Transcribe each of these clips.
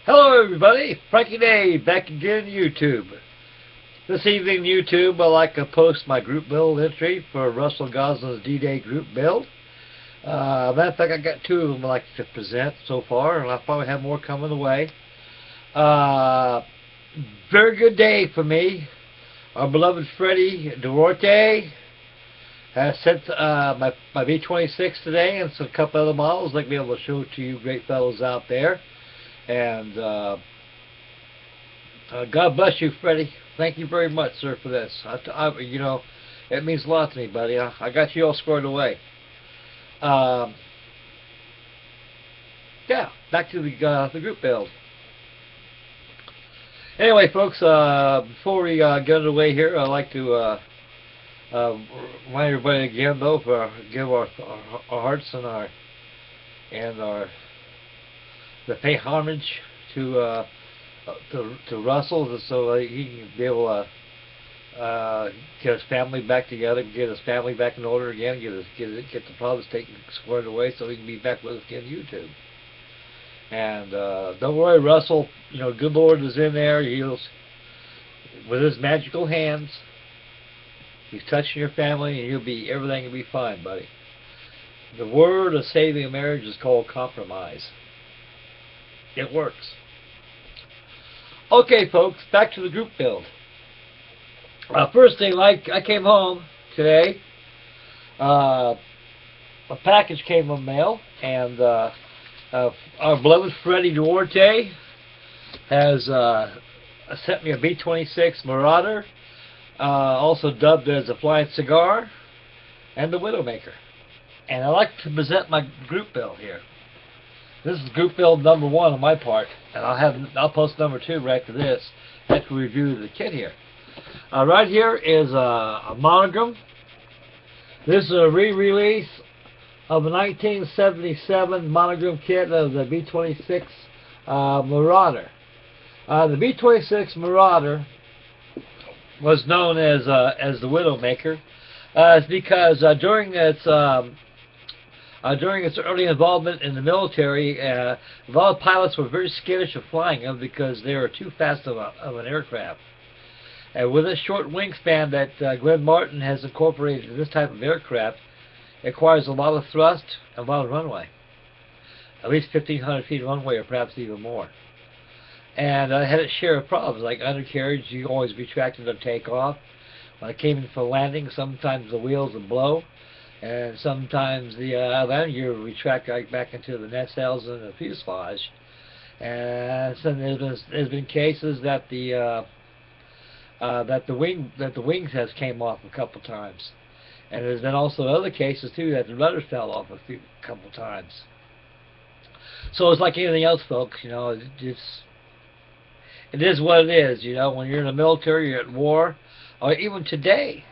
Hello everybody, Frankie Day back again YouTube. This evening YouTube I'd like to post my group build entry for Russell Goslin's D-Day group build. Matter of fact, I got two of them I'd like to present so far, and I'll probably have more coming away. Very good day for me. Our beloved Freddie Duarte has sent my B-26 today and some couple other models. I'd like to be able to show it to you great fellows out there. And God bless you, Freddie. Thank you very much, sir, for this. You know, it means a lot to me, buddy. I got you all squared away. Yeah, back to the group build. Anyway, folks, before we get underway here, I'd like to remind everybody again, though, give our hearts and the pay homage to Russell, so he can be able to get his family back together, get his family back in order again, get the problems taken squared away, so he can be back with us again on YouTube. And don't worry, Russell. You know, good Lord is in there. He'll, with his magical hands, he's touching your family, and everything will be fine, buddy. The word of saving a marriage is called compromise. It works. Okay, folks, back to the group build. First thing, I came home today. A package came in the mail, and our beloved Freddie Duarte has sent me a B-26 Maurader, also dubbed as a flying cigar, and the Widowmaker. And I'd like to present my group build here. This is group build number 1 on my part, and I'll post number 2 right after this, after we review the kit here. Right here is a monogram. This is a re-release of a 1977 monogram kit of the B-26 Maurader. The B-26 Maurader was known as the Widowmaker. It's because during its early involvement in the military, a lot of pilots were very skittish of flying them because they were too fast of an aircraft. And with this short wingspan that Glenn Martin has incorporated in this type of aircraft, it requires a lot of thrust and a lot of runway. At least 1,500 feet of runway, or perhaps even more. And I had its share of problems, like undercarriage. You always retracted on takeoff. When it came in for landing, sometimes the wheels would blow, and sometimes the landing gear would retract right back into the nacelles and the fuselage. And so there's been cases that the wings has came off a couple times, and there's been also other cases too that the rudder fell off a couple times. So it's like anything else, folks. You know, it is what it is. You know, when you're in the military, you're at war, or even today.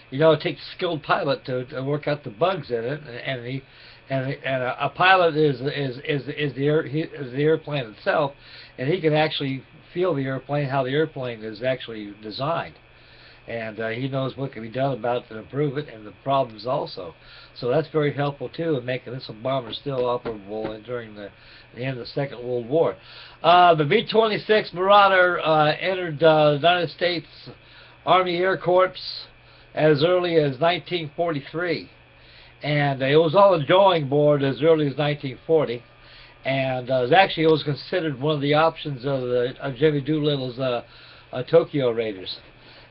You know, it takes a skilled pilot to work out the bugs in it, and a pilot is the airplane itself, and he can actually feel the airplane, how the airplane is actually designed, and he knows what can be done about it to improve it, and the problems also. So that's very helpful too in making this bomber still operable during the end of the Second World War. The B-26 Maurader entered the United States Army Air Corps as early as 1943, and it was on the drawing board as early as 1940, and it was considered one of the options of Jimmy Doolittle's Tokyo Raiders,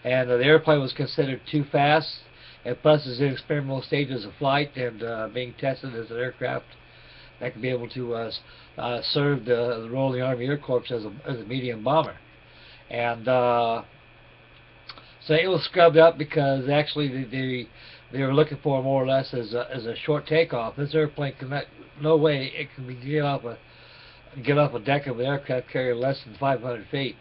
and the airplane was considered too fast, and plus it's in experimental stages of flight and being tested as an aircraft that could be able to serve the role of the Army Air Corps as a medium bomber. And so it was scrubbed up because actually they were looking for more or less as a short takeoff. This airplane no way it can get off a deck of an aircraft carrier less than 500 feet.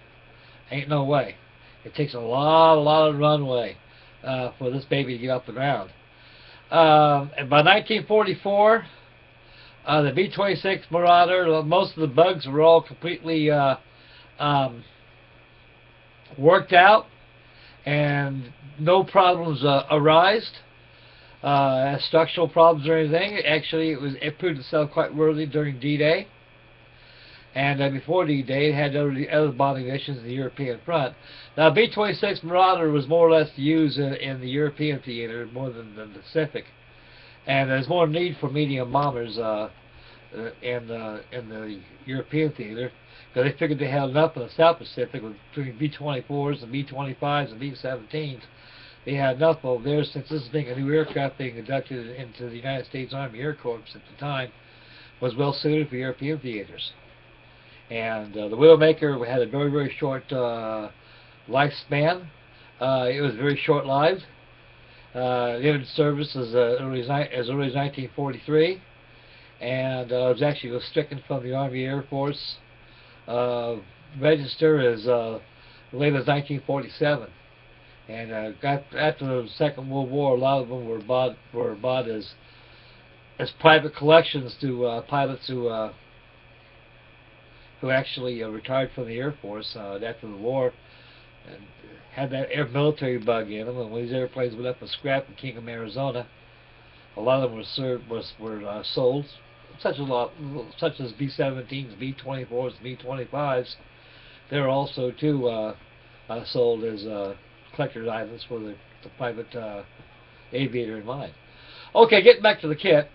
Ain't no way. It takes a lot of runway for this baby to get off the ground. And by 1944, the B-26 Maurader, most of the bugs were all completely worked out, and no problems arised. Structural problems or anything. Actually, it proved itself quite worthy during D-Day. And before D-Day, it had other bombing missions in the European front. Now, B-26 Maurader was more or less used in the European theater more than the Pacific. And there's more need for medium bombers in the European theater, because they figured they had enough in the South Pacific with between B-24s and B-25s and B-17s. They had enough over there, since this is being a new aircraft being inducted into the United States Army Air Corps at the time, was well suited for European theaters. And the Widowmaker had a very, very short lifespan. It was very short-lived. It entered service as early as 1943, and it was actually stricken from the Army Air Force register as late as 1947. And after the Second World War, a lot of them were bought as private collections to pilots who actually retired from the Air Force after the war, and had that military bug in them. And when these airplanes went up for scrap in Kingham, Arizona, a lot of them were sold, such as B-17s, B-24s, B-25s. They were also too sold as collector's items for the private aviator in mind. Okay, getting back to the kit.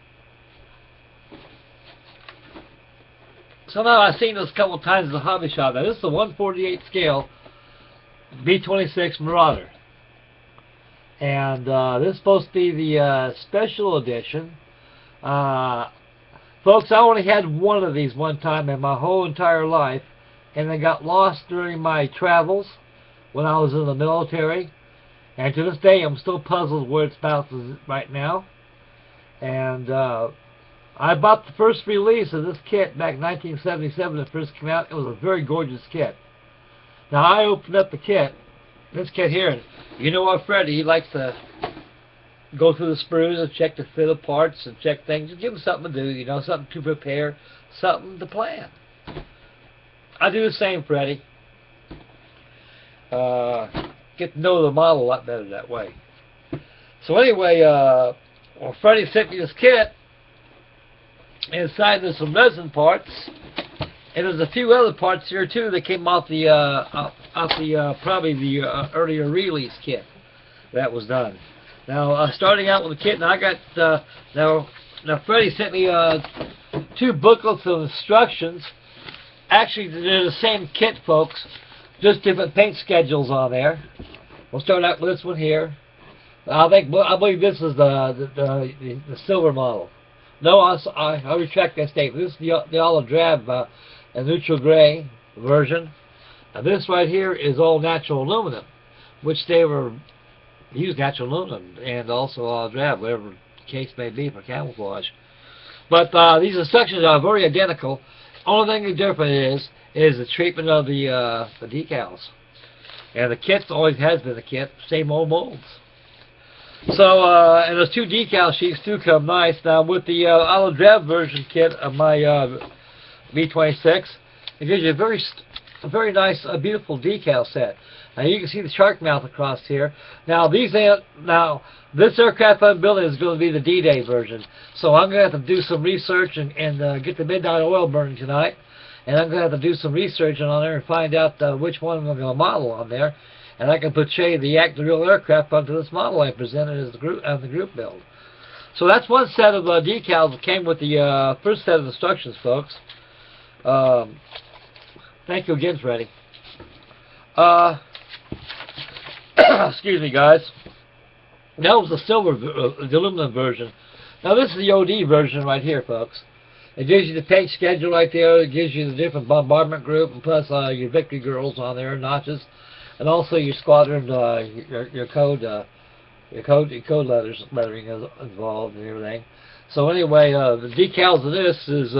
So now I've seen this a couple of times in the hobby shop. Now this is the 1/48 scale B-26 Maurader, and this is supposed to be the special edition. Folks, I only had one of these one time in my whole entire life, and they got lost during my travels when I was in the military, and to this day I'm still puzzled where it's bouncing right now. And I bought the first release of this kit back in 1977 when it first came out. It was a very gorgeous kit. Now I opened up the kit, this kit here, and you know what, Freddie, he likes to go through the sprues and check the fit of parts and check things. Just give him something to do, you know, something to prepare, something to plan. I do the same, Freddie. Get to know the model a lot better that way. So anyway, well, Freddie sent me this kit. Inside there's some resin parts, and there's a few other parts here too that came off the probably the earlier release kit that was done. Now starting out with the kit, now I got now Freddie sent me 2 booklets of instructions. Actually, they're the same kit, folks, just different paint schedules on there. We'll start out with this one here. I believe this is the silver model. No, I retract that statement. This is the olive drab and neutral gray version. And this right here is all natural aluminum, which they used natural aluminum and also olive drab, whatever the case may be, for camouflage. But these instructions are very identical. Only thing different is the treatment of the decals. And the kit always has been the kit, same old molds. So, and those 2 decal sheets do come nice. Now, with the olive drab version kit of my B-26, it gives you a very nice, beautiful decal set. Now, you can see the shark mouth across here. Now, this aircraft I'm building is going to be the D-Day version. So, I'm going to have to do some research and get the midnight oil burning tonight. And I'm going to have to do some research on there and find out which one I'm going to model on there. And I can portray the real aircraft onto this model I presented as the group build. So that's one set of decals that came with the first set of instructions, folks. Thank you again, Freddie. Excuse me, guys. That was the silver, the aluminum version. Now this is the OD version right here, folks. It gives you the paint schedule right there. It gives you the different bombardment group, and plus your victory girls on there, notches. And also your squadron, your code lettering is involved and everything. So anyway, the decals of this is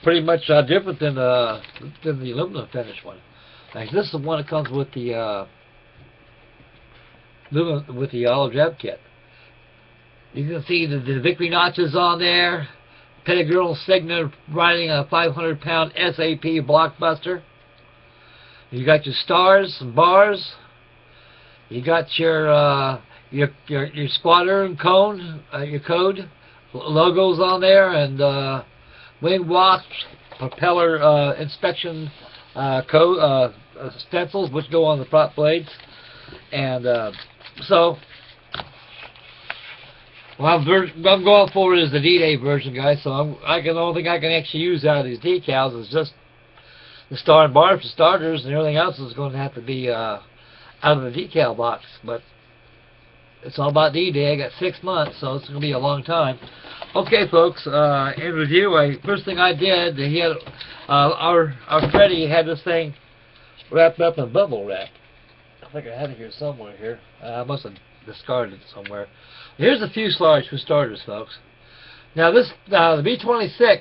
pretty much different than the aluminum finish one. Now, this is the one that comes with the olive drab kit. You can see the victory notches on there. Pettigrew Signet riding a 500-pound SAP blockbuster. You got your stars and bars. You got your squadron cone, your code logos on there, and wing wasps, propeller inspection stencils which go on the prop blades. And so what I'm going for is the D-Day version, guys. So the only thing I can actually use out of these decals is just the star and bars for starters, and everything else is going to have to be out of the decal box. But it's all about D-Day. I got 6 months, so it's going to be a long time. Okay, folks. In review, first thing I did, he had our Freddie had this thing wrapped up in bubble wrap. I think I had it here somewhere here. I must have discarded it somewhere. Here's the fuselage for starters, folks. Now the B-26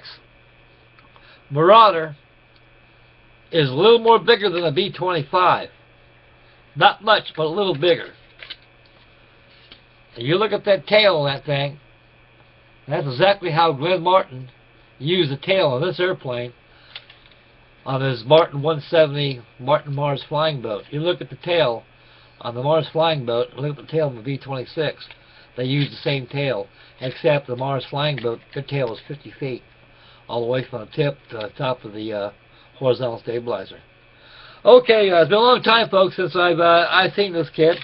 Maurader is a little more bigger than the B-25. Not much, but a little bigger. And you look at that tail on that thing, that's exactly how Glenn Martin used the tail on this airplane on his Martin 170 Martin Mars flying boat. You look at the tail on the Mars flying boat, and look at the tail on the B-26. They used the same tail, except the Mars flying boat, their tail was 50 feet, all the way from the tip to the top of the horizontal stabilizer. Okay, it's been a long time, folks, since I've seen this kit.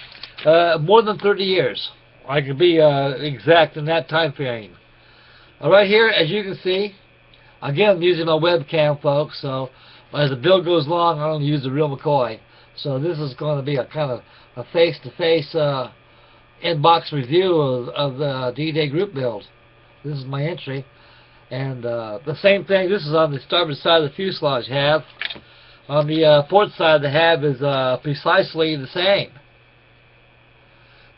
More than 30 years. I could be exact in that time frame. Right here, as you can see, again, I'm using my webcam, folks, so as the build goes along, I don't use the real McCoy. So this is going to be a kind of a face-to-face inbox review of the D-Day group build. This is my entry. And the same thing, this is on the starboard side of the fuselage half. On the port side of the half is precisely the same.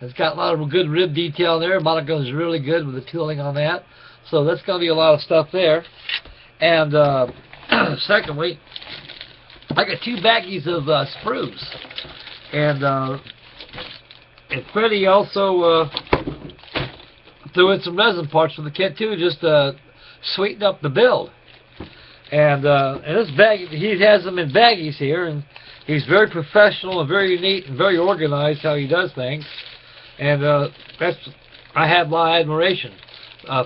It's got a lot of good rib detail there. Monogram is really good with the tooling on that. So that's going to be a lot of stuff there. And secondly, I got 2 baggies of sprues. And Freddie also threw in some resin parts for the kit too, just to sweeten up the build. And this bag, he has them in baggies here, and he's very professional and very neat and very organized how he does things. And I have my admiration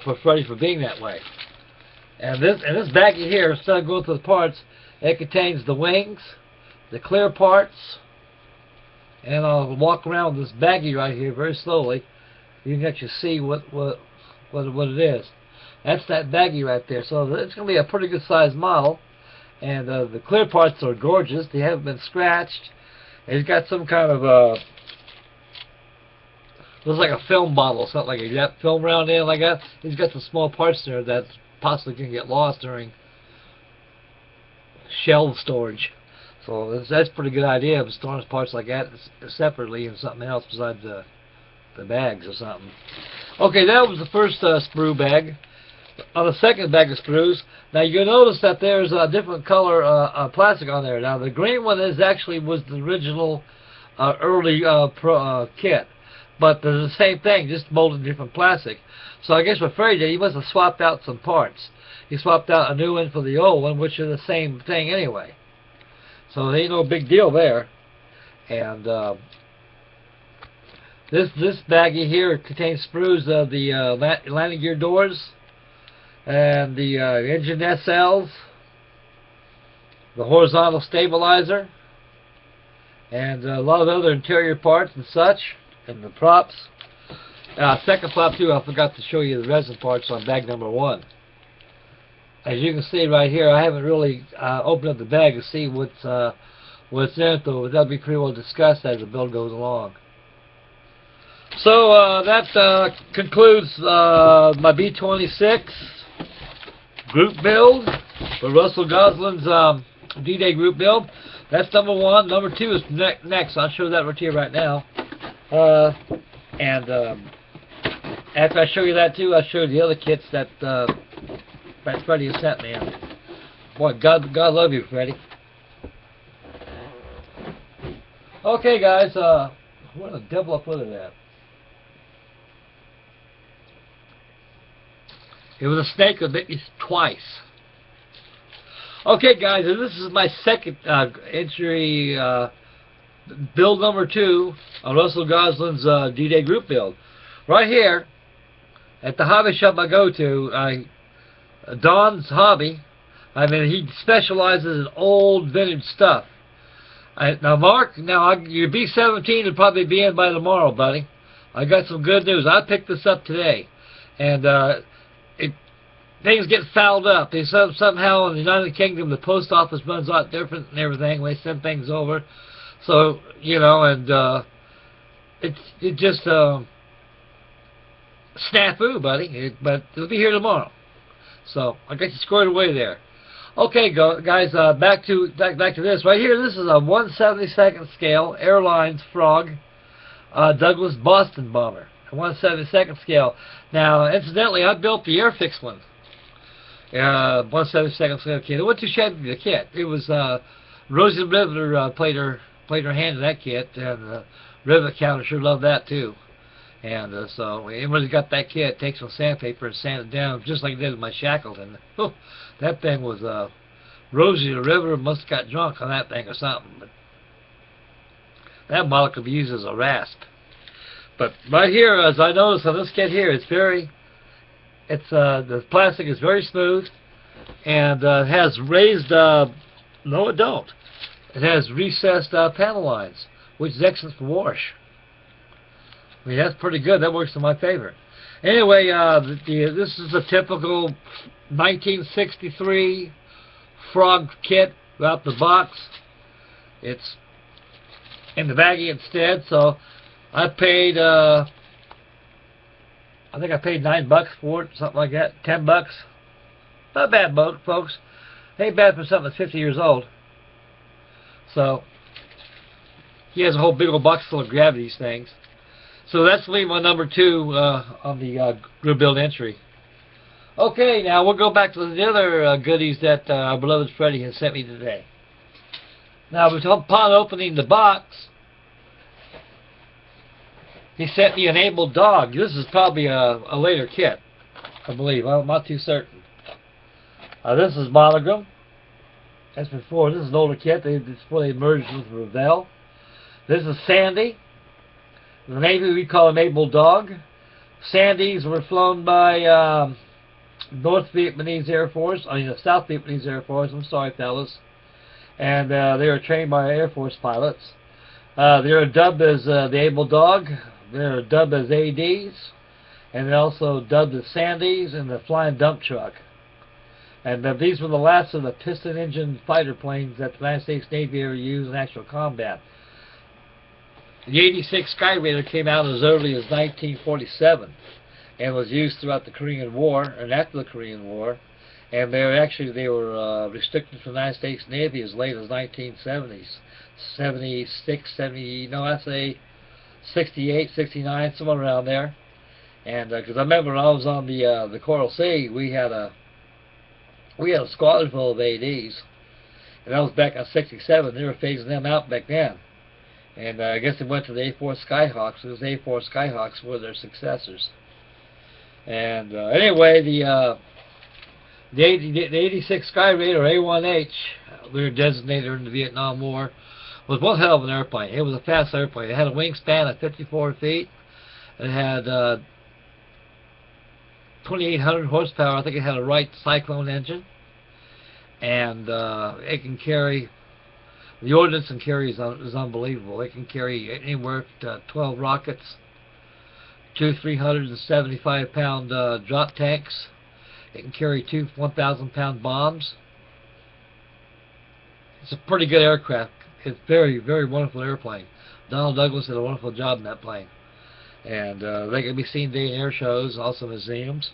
for Freddie for being that way. And this baggie here, instead of going through the parts, it contains the wings, the clear parts, and I'll walk around with this baggie right here very slowly. You can actually see what it is. That's that baggie right there. So it's going to be a pretty good sized model. And the clear parts are gorgeous. They haven't been scratched. It's got some kind of looks like a film bottle, something like that. Film around in like that. He's got some small parts there that possibly can get lost during shelf storage. So that's a pretty good idea of storing parts like that separately in something else besides the bags or something. Okay, that was the first sprue bag. On the second bag of sprues, now you'll notice that there's a different color plastic on there. Now the green one was the original early kit, but there's the same thing, just molded different plastic. So I guess what Freddie did, he must have swapped out some parts. He swapped out a new one for the old one, which are the same thing anyway. So there ain't no big deal there. And this baggie here contains sprues of the landing gear doors, and the engine nacelles, the horizontal stabilizer, and a lot of other interior parts and such, and the props. Second prop too, I forgot to show you the resin parts on bag number 1. As you can see right here, I haven't really opened up the bag to see what's in it, though that'll be pretty well discussed as the build goes along. So that concludes my B-26 group build for Russell Goslin's D-Day group build. That's number 1. Number 2 is next. I'll show that right here right now. After I show you that too, I'll show you the other kits that Freddie has sent me. Boy, God love you, Freddie. Okay, guys. Where the devil I put it at? It was a snake that bit me twice. Okay, guys, and this is my second entry, build number 2 on Russell Goslin's D-Day group build. Right here, at the hobby shop I go to, Don's Hobby, I mean, he specializes in old vintage stuff. Now, Mark, your B-17 will probably be in by tomorrow, buddy. I got some good news. I picked this up today, and things get fouled up. Somehow in the United Kingdom, the post office runs out different and everything when they send things over. So, you know, and it just snafu, buddy. But it'll be here tomorrow. So I got you squared away there. Okay, guys, back to this right here. This is a 1/72nd scale Airlines Frog Douglas Boston bomber, a 1/72nd scale. Now, incidentally, I built the Airfix one, 1/72nd scale kit. It wasn't too shabby the kit. It was Rosie Riveter played her hand in that kit, and Rivet Counter sure loved that too. And so everybody's got that kit, takes some sandpaper and sand it down, just like I did with my Shackleton. Oh, that thing was, Rosie the River must have got drunk on that thing or something. But that model could be used as a rasp. But right here, as I noticed on this kit here, the plastic is very smooth, and has raised, no it don't. It has recessed panel lines, which is excellent for wash. I mean, that's pretty good. That works in my favor. Anyway, this is a typical 1963 Frog kit out the box. It's in the baggie instead, so I paid, I think I paid $9 for it, something like that, $10. Not bad, folks. Ain't bad for something that's 50 years old. So, he has a whole big old box full of grab these things. So that's leave my number 2 on the group build entry. Okay, now we'll go back to the other goodies that our beloved Freddie has sent me today. Now, upon opening the box, he sent me an able dog. This is probably a later kit, I believe. I'm not too certain. This is monogram. As before, this is an older kit. This is before they merged with Revell. This is Sandy. In the Navy, we call him Able Dog. Sandys were flown by South Vietnamese Air Force. I'm sorry, fellas. And they were trained by Air Force pilots. They were dubbed as the Able Dog. They were dubbed as ADs. And they're also dubbed as Sandys and the Flying Dump Truck. And these were the last of the piston engine fighter planes that the United States Navy ever used in actual combat. The 86 Skyraider came out as early as 1947 and was used throughout the Korean War and after the Korean War. And they were restricted from the United States Navy as late as 1970s, 76, 70, no, I'd say 68, 69, somewhere around there. And because I remember when I was on the Coral Sea, we had a squadron full of ADs, and that was back in '67. They were phasing them out back then. And I guess they went to the A4 Skyhawks, because the A4 Skyhawks were their successors. And anyway, the 86 Skyraider, A1H, we were designated in the Vietnam War, was one hell of an airplane. It was a fast airplane. It had a wingspan of 54 feet. It had 2,800 horsepower. I think it had a Wright Cyclone engine. And it can carry... The ordnance and carry is unbelievable. It can carry anywhere to 12 rockets, 2 375-pound drop tanks. It can carry 2 1,000-pound bombs. It's a pretty good aircraft. It's very, very wonderful airplane. Donald Douglas did a wonderful job in that plane. And they can be seen today in air shows, also museums.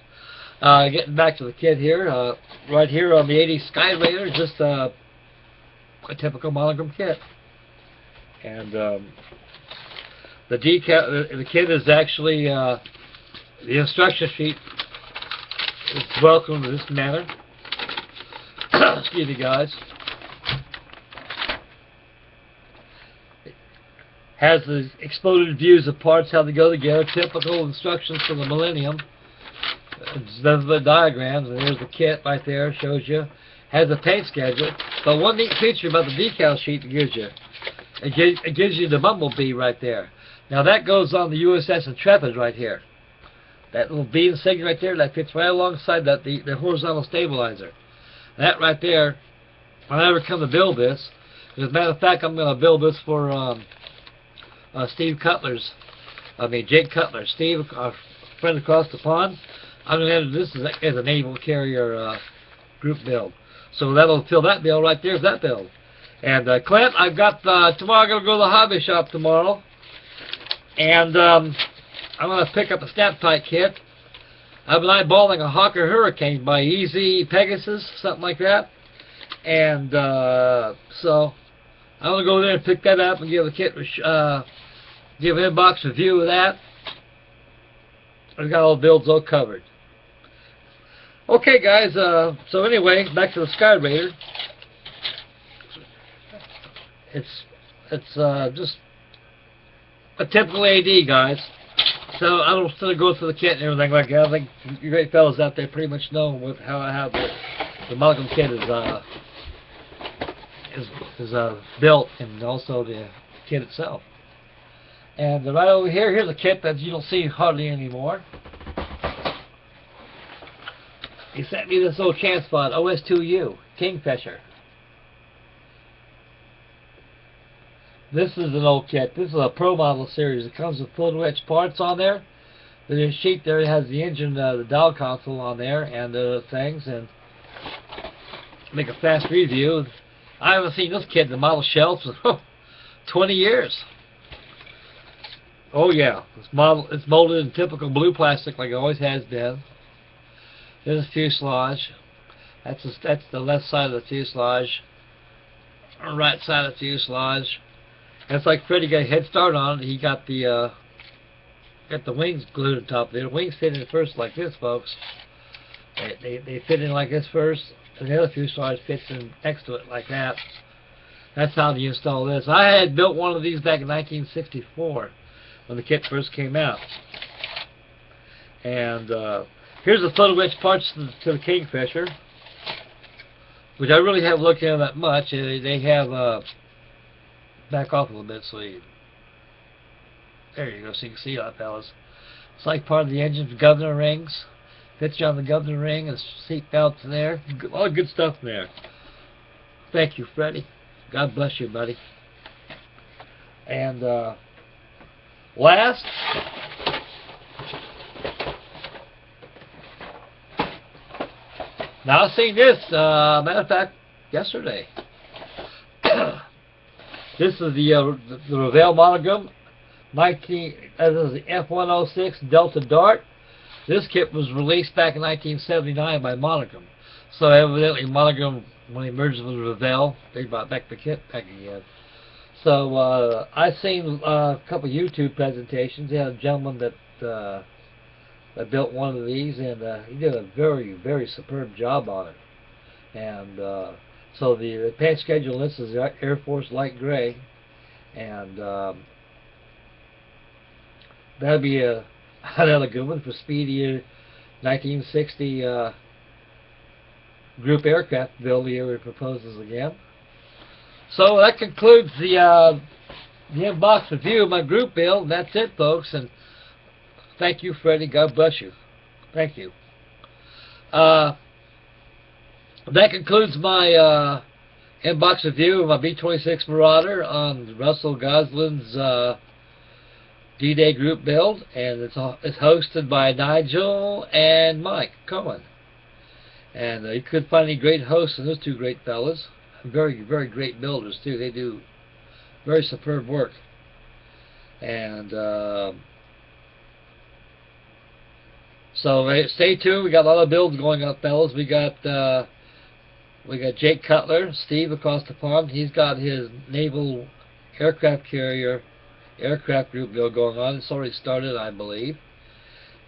Getting back to the kit here, right here on the 80 Skyraider, just a typical monogram kit. And the kit is actually, the instruction sheet is welcome in this manner. Excuse me, guys. It has the exploded views of parts, how they go together, typical instructions for the Millennium. The diagrams, and there's the kit right there, shows you. Has a paint schedule, but one neat feature about the decal sheet it gives you, it gives you the bumblebee right there. Now that goes on the USS Intrepid right here. That little B insignia right there, that fits right alongside that the horizontal stabilizer. That right there, if I ever come to build this, as a matter of fact, I'm going to build this for Jake Cutler. Steve, our friend across the pond, I'm going to enter this as a naval carrier group build. So that'll fill that bill right there, is that build. And Clint, I've got, tomorrow I'm going to go to the hobby shop tomorrow. And I'm going to pick up a snap tight kit. I've been eyeballing a Hawker Hurricane by Easy Pegasus, something like that. And so I'm going to go there and pick that up and give a kit, give an inbox review of that. I've got all the builds all covered. Okay, guys. So anyway, back to the Sky Raider. It's just a typical AD, guys. So I don't sort of go through the kit and everything like that. I think you great fellas out there pretty much know how the monogram kit is built, and also the kit itself. And right over here, here's a kit that you don't see hardly anymore. He sent me this old chance spot, OS2U, Kingfisher. This is an old kit. This is a Pro Model series. It comes with full-to-edge parts on there. The sheet there has the engine, the dial console on there, and things. And make a fast review. I haven't seen this kit in the model shelf for 20 years. Oh yeah, it's molded in typical blue plastic like it always has been. There's a fuselage. That's the left side of the fuselage. Right side of the fuselage. And it's like Freddie got a head start on it. He got the wings glued on top there. The wings fit in first like this, folks. They fit in like this first, and the other fuselage fits in next to it like that. That's how you install this. I had built one of these back in 1964 when the kit first came out. And here's the photo-etched parts to the Kingfisher, which I really haven't looked at that much. They have back off a little bit so you, there you go, so you can see that, fellas. It's like part of the engine governor rings. Fits you on the governor ring, and seat belts there. A lot of good stuff in there. Thank you, Freddie. God bless you, buddy. And last, now I've seen this, matter of fact, yesterday. This is the Revell monogram, this is the F106 Delta Dart. This kit was released back in 1979 by Monogram. So evidently Monogram, when he merged with Revell, they brought back the kit back again. So I've seen a couple of YouTube presentations. They had a gentleman that built one of these, and he did a very, very superb job on it. And so the paint schedule, this is Air Force light gray, and that'll be another good one for speedy 1960 group aircraft build he proposes again. So that concludes the inbox review of my group build. And that's it, folks. And thank you, Freddie. God bless you. Thank you. That concludes my inbox review of my B-26 Maurader on Russell Goslin's D-Day group build, and it's hosted by Nigel and Mike Cohen. And you couldn't find any great hosts than those two great fellas. Very, very great builders too. They do very superb work. And so stay tuned. We got a lot of builds going up, fellas. We got Jake Cutler, Steve across the pond. He's got his naval aircraft carrier aircraft group build going on. It's already started, I believe.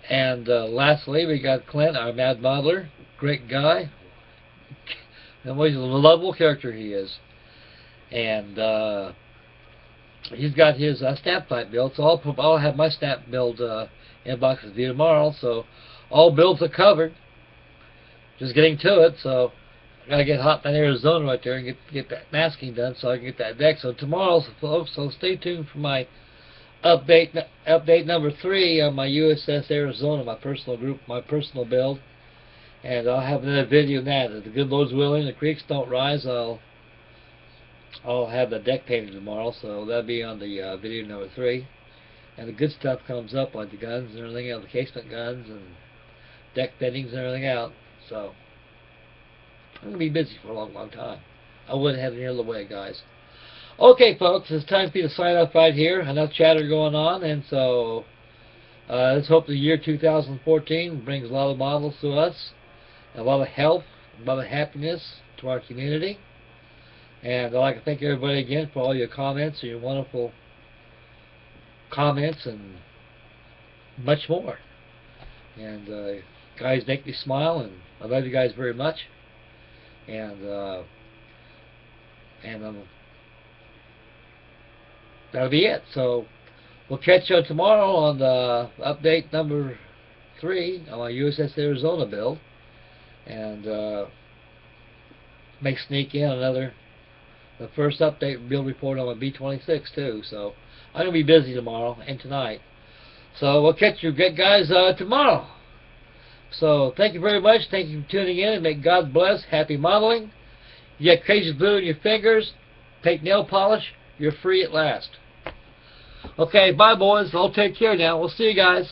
And lastly, we got Clint, our mad modeler. Great guy. And what a lovable character he is. And he's got his snap type build. So I'll have my snap build inbox review tomorrow. So all builds are covered. Just getting to it. So I gotta get hot in Arizona right there and get that masking done so I can get that deck. So tomorrow, folks, so stay tuned for my update number 3 on my USS Arizona, my personal group, my personal build. And I'll have another video on that. If the good Lord's willing, the creeks don't rise, I'll have the deck painted tomorrow, so that'll be on the video number 3. And the good stuff comes up, like the guns and everything else, the casement guns and deck beddings and everything out. So I'm going to be busy for a long, long time. I wouldn't have any other way, guys. Okay, folks, it's time for you to sign up right here. Enough chatter going on, and so let's hope the year 2014 brings a lot of models to us, a lot of health, a lot of happiness to our community. And I'd like to thank everybody again for all your comments and your wonderful comments and much more. And guys make me smile, and I love you guys very much. And that'll be it. So we'll catch you tomorrow on the update number 3 on my USS Arizona build, and may sneak in the first update build report on my B-26 too. So I'm gonna be busy tomorrow and tonight. So we'll catch you guys tomorrow. So thank you very much. Thank you for tuning in, and may God bless. Happy modeling. You got crazy glue in your fingers, take nail polish, you're free at last. Okay, bye boys. I'll take care now. We'll see you guys.